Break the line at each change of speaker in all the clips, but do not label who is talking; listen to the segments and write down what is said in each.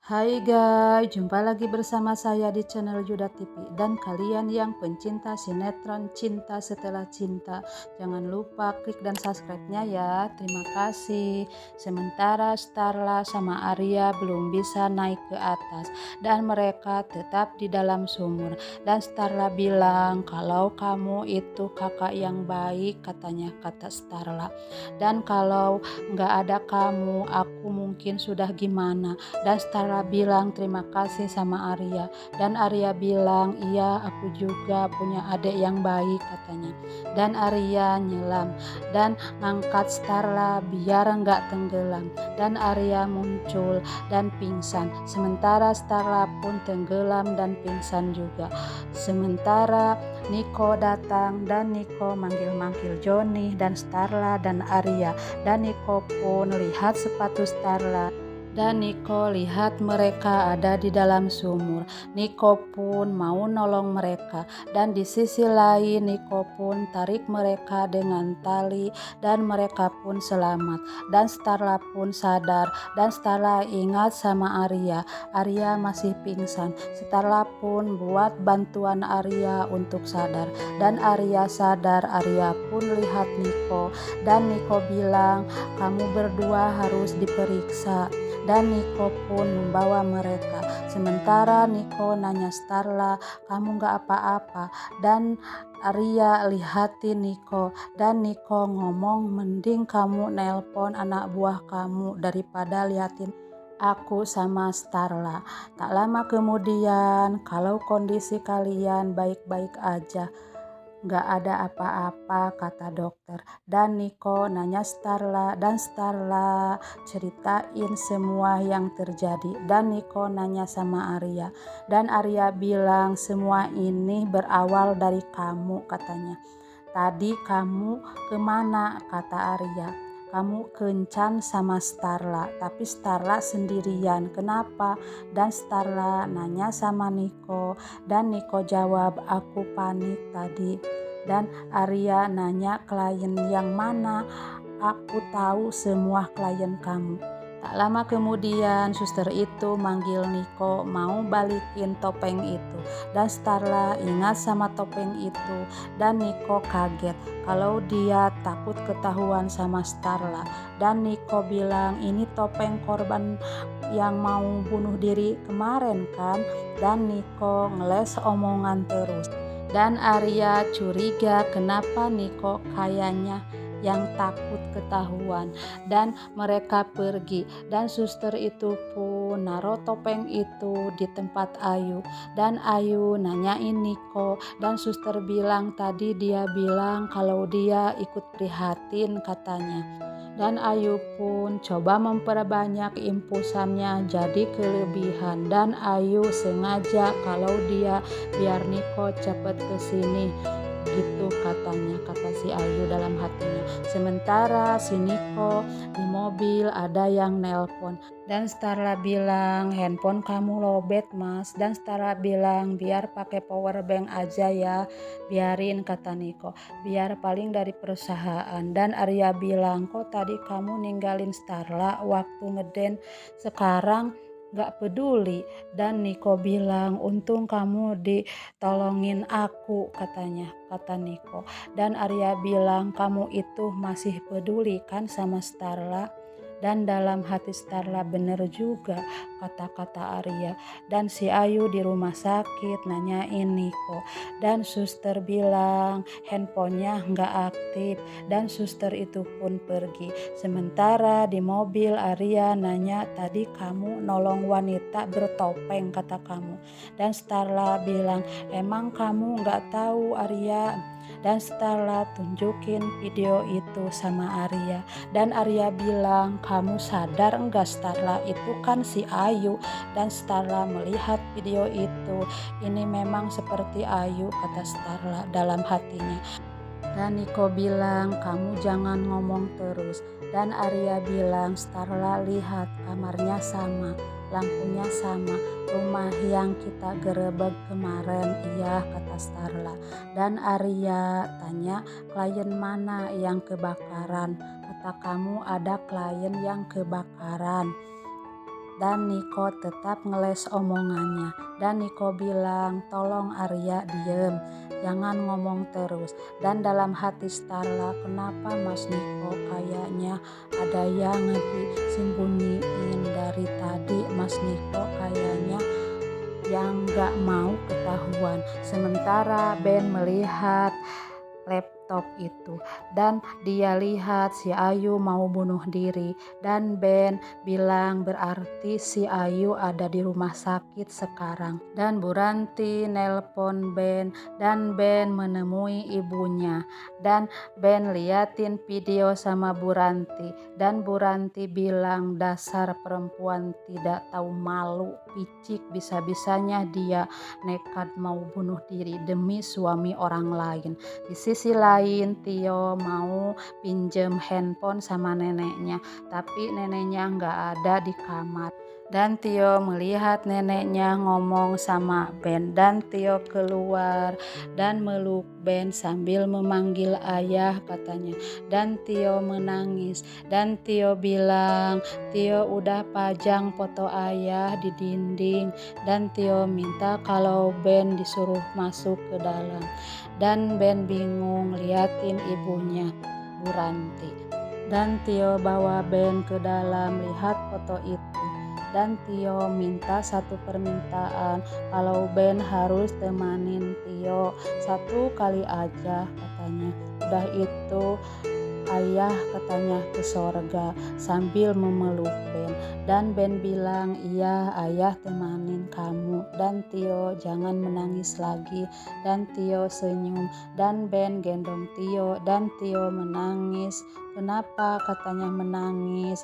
Hai guys, jumpa lagi bersama saya di channel Yuda TV. Dan kalian yang pencinta sinetron Cinta Setelah Cinta, jangan lupa klik dan subscribe-nya ya. Terima kasih. Sementara Starla sama Arya belum bisa naik ke atas dan mereka tetap di dalam sumur. Dan Starla bilang kalau kamu itu kakak yang baik, katanya, kata Starla. Dan kalau nggak ada kamu, aku mungkin sudah gimana. Dan Starla bilang terima kasih sama Arya. Dan Arya bilang iya, aku juga punya adik yang baik, katanya. Dan Arya nyelam dan ngangkat Starla biar nggak tenggelam. Dan Arya muncul dan pingsan. Sementara Starla pun tenggelam dan pingsan juga. Sementara Niko datang dan Niko manggil-manggil Joni dan Starla dan Arya. Dan Niko pun lihat sepatu Starla. Dan Niko lihat mereka ada di dalam sumur. Niko pun mau nolong mereka. Dan di sisi lain Niko pun tarik mereka dengan tali dan mereka pun selamat. Dan Starla pun sadar dan Starla ingat sama Arya. Arya masih pingsan. Starla pun buat bantuan Arya untuk sadar. Dan Arya sadar, Arya pun lihat Niko. Dan Niko bilang, kamu berdua harus diperiksa. Dan Niko pun membawa mereka. Sementara Niko nanya Starla, kamu gak apa-apa? Dan Arya lihatin Niko. Dan Niko ngomong, mending kamu nelpon anak buah kamu daripada liatin aku sama Starla. Tak lama kemudian, kalau kondisi kalian baik-baik aja, nggak ada apa-apa, kata dokter. Dan Niko nanya Starla dan Starla ceritain semua yang terjadi. Dan Niko nanya sama Arya dan Arya bilang semua ini berawal dari kamu, katanya. Tadi kamu kemana, kata Arya. Kamu kencan sama Starla, tapi Starla sendirian. Kenapa? Dan Starla nanya sama Niko. Dan Niko jawab, aku panik tadi. Dan Arya nanya klien yang mana? Aku tahu semua klien kamu. Tak lama kemudian suster itu manggil Niko mau balikin topeng itu. Dan Starla ingat sama topeng itu. Dan Niko kaget kalau dia takut ketahuan sama Starla. Dan Niko bilang, ini topeng korban yang mau bunuh diri kemarin kan? Dan Niko ngeles omongan terus. Dan Arya curiga kenapa Niko kayaknya yang takut ketahuan. Dan mereka pergi dan suster itu pun naruh topeng itu di tempat Ayu. Dan Ayu nanyain Niko dan suster bilang tadi dia bilang kalau dia ikut prihatin, katanya. Dan Ayu pun coba memperbanyak impusannya jadi kelebihan. Dan Ayu sengaja kalau dia biar Niko cepet kesini gitu, katanya, kata si Ayu dalam hatinya. Sementara si Niko di mobil ada yang nelpon. Dan Starla bilang, handphone kamu lowbat mas. Dan Starla bilang, biar pakai power bank aja ya, biarin, kata Niko, biar paling dari perusahaan. Dan Arya bilang, kok tadi kamu ninggalin Starla waktu ngeden, sekarang gak peduli. Dan Niko bilang, untung kamu ditolongin aku, katanya, kata Niko. Dan Arya bilang, kamu itu masih peduli kan sama Starla? Dan dalam hati Starla, bener juga kata-kata Arya. Dan si Ayu di rumah sakit nanyain Niko. Dan suster bilang handphonenya nggak aktif. Dan suster itu pun pergi. Sementara di mobil Arya nanya, tadi kamu nolong wanita bertopeng, kata kamu. Dan Starla bilang, emang kamu nggak tahu Arya? Dan Starla tunjukin video itu sama Arya. Dan Arya bilang, kamu sadar enggak Starla, itu kan si Ayu. Dan Starla melihat video itu, ini memang seperti Ayu, kata Starla dalam hatinya. Dan Niko bilang, kamu jangan ngomong terus. Dan Arya bilang, Starla lihat kamarnya sama, lampunya sama, rumah yang kita gerebek kemarin, iya, kata Starla. Dan Arya tanya, klien mana yang kebakaran? Kata kamu ada klien yang kebakaran. Dan Niko tetap ngeles omongannya. Dan Niko bilang, tolong Arya diem, jangan ngomong terus. Dan dalam hati Starla, kenapa Mas Niko kayaknya ada yang disembunyiin dari tadi. Mas Niko kayaknya yang gak mau ketahuan. Sementara Ben melihat laptop itu dan dia lihat si Ayu mau bunuh diri, dan Ben bilang berarti si Ayu ada di rumah sakit sekarang. Dan Bu Ranti nelpon Ben dan Ben menemui ibunya, dan Ben liatin video sama Bu Ranti, dan Bu Ranti bilang dasar perempuan tidak tahu malu, picik, bisa-bisanya dia nekat mau bunuh diri demi suami orang lain. Di sisi lain Tio mau pinjem handphone sama neneknya, tapi neneknya nggak ada di kamar. Dan Tio melihat neneknya ngomong sama Ben, dan Tio keluar dan meluk Ben sambil memanggil ayah katanya. Dan Tio menangis, dan Tio bilang Tio udah pajang foto ayah di dinding, dan Tio minta kalau Ben disuruh masuk ke dalam. Dan Ben bingung liatin ibunya, Bu Ranti. Dan Tio bawa Ben ke dalam lihat foto itu. Dan Tio minta satu permintaan, kalau Ben harus temanin Tio 1 kali aja katanya. Udah itu ayah katanya ke sorga sambil memeluk Ben. Dan Ben bilang, iya ayah temanin kamu. Dan Tio jangan menangis lagi. Dan Tio senyum, dan Ben gendong Tio, dan Tio menangis. Kenapa katanya menangis?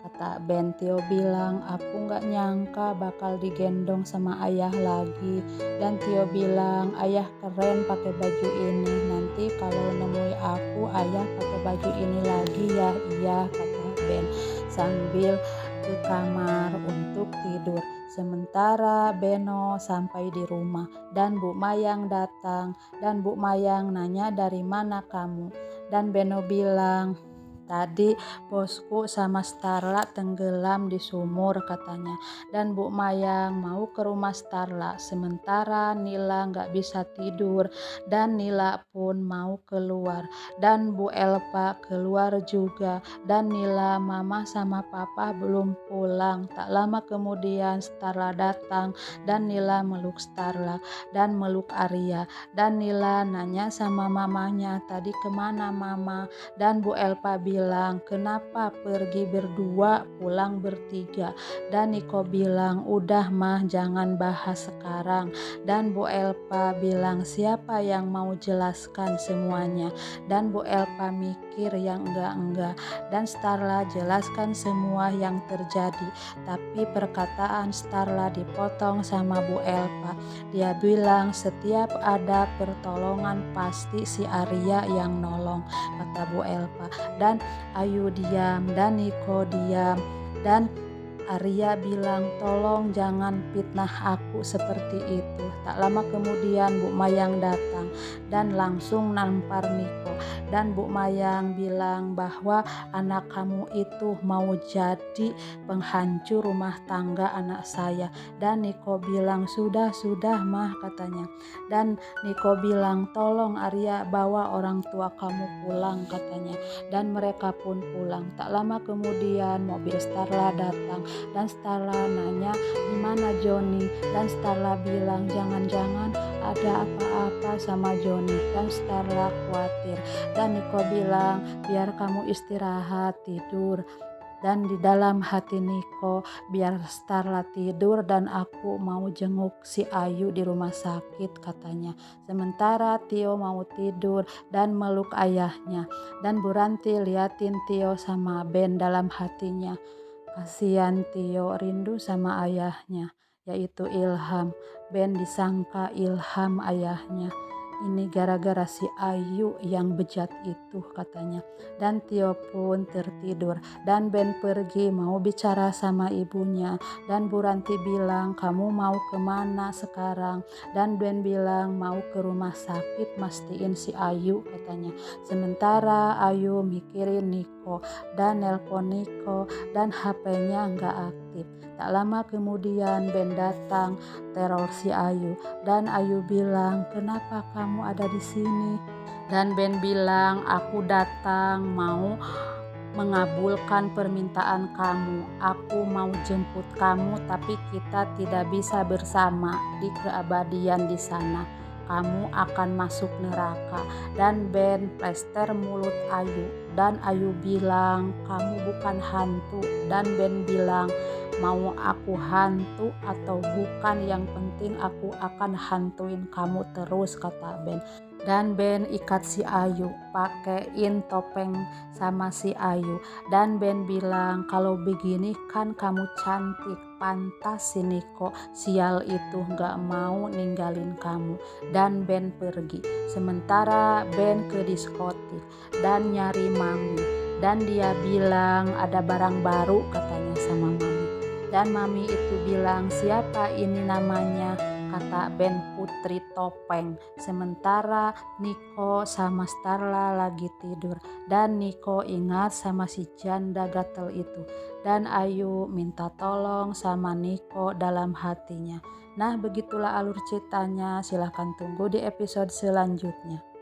Kata Ben, Tio bilang aku gak nyangka bakal digendong sama ayah lagi. Dan Tio bilang ayah keren pakai baju ini, nanti kalau nemui aku ayah pakai baju ini lagi ya. Iya kata Ben sambil ke kamar untuk tidur. Sementara Beno sampai di rumah dan Bu Mayang datang, dan Bu Mayang nanya dari mana kamu. Dan Beno bilang tadi bosku sama Starla tenggelam di sumur katanya. Dan Bu Mayang mau ke rumah Starla, sementara Nila gak bisa tidur, dan Nila pun mau keluar, dan Bu Elpa keluar juga. Dan Nila, mama sama papa belum pulang. Tak lama kemudian Starla datang, dan Nila meluk Starla dan meluk Arya. Dan Nila nanya sama mamanya, tadi kemana mama? Dan Bu Elpa bilang, kenapa pergi berdua pulang bertiga? Dan Niko bilang, udah mah jangan bahas sekarang. Dan Bu Elpa bilang, siapa yang mau jelaskan semuanya? Dan Bu Elpa mikir yang enggak. Dan Starla jelaskan semua yang terjadi, tapi perkataan Starla dipotong sama Bu Elpa. Dia bilang setiap ada pertolongan pasti si Arya yang nolong, kata Bu Elpa. Dan Ayu diam, dan Niko diam, dan Arya bilang tolong jangan fitnah aku seperti itu. Tak lama kemudian Bu Mayang datang dan langsung nampar Niko. Dan Bu Mayang bilang bahwa anak kamu itu mau jadi penghancur rumah tangga anak saya. Dan Niko bilang sudah mah katanya. Dan Niko bilang tolong Arya bawa orang tua kamu pulang katanya. Dan mereka pun pulang. Tak lama kemudian mobil Starla datang. Dan Starla nanya di mana Joni, dan Starla bilang jangan-jangan ada apa-apa sama Joni. Dan Starla khawatir, dan Niko bilang biar kamu istirahat tidur. Dan di dalam hati Niko, biar Starla tidur dan aku mau jenguk si Ayu di rumah sakit katanya. Sementara Tio mau tidur dan meluk ayahnya. Dan Bu Ranti liatin Tio sama Ben dalam hatinya. Kasihan Tio rindu sama ayahnya, yaitu Ilham. Ben disangka Ilham ayahnya. Ini gara-gara si Ayu yang bejat itu katanya. Dan Tio pun tertidur, dan Ben pergi mau bicara sama ibunya. Dan Bu Ranti bilang kamu mau kemana sekarang? Dan Ben bilang mau ke rumah sakit mastiin si Ayu katanya. Sementara Ayu mikirin Niko dan nelpon Niko dan HP-nya nggak aktif. Tak lama kemudian Ben datang teror si Ayu dan Ayu bilang, "Kenapa kamu ada di sini?" Dan Ben bilang, "Aku datang mau mengabulkan permintaan kamu. Aku mau jemput kamu, tapi kita tidak bisa bersama di keabadian di sana. Kamu akan masuk neraka." Dan Ben plester mulut Ayu. Dan Ayu bilang, "Kamu bukan hantu." Dan Ben bilang, "Mau aku hantu atau bukan, yang penting aku akan hantuin kamu terus," kata Ben. Dan Ben ikat si Ayu, pakein topeng sama si Ayu. Dan Ben bilang, "Kalau begini kan kamu cantik, pantas si Niko sial itu gak mau ninggalin kamu." Dan Ben pergi. Sementara Ben ke diskotik dan nyari Mami. Dan dia bilang ada barang baru katanya sama Mami. Dan Mami itu bilang, "Siapa ini namanya?" Kata Ben, "Putri Topeng." Sementara Niko sama Starla lagi tidur. Dan Niko ingat sama si janda gatel itu. Dan Ayu minta tolong sama Niko dalam hatinya. Nah, begitulah alur ceritanya. Silahkan tunggu di episode selanjutnya.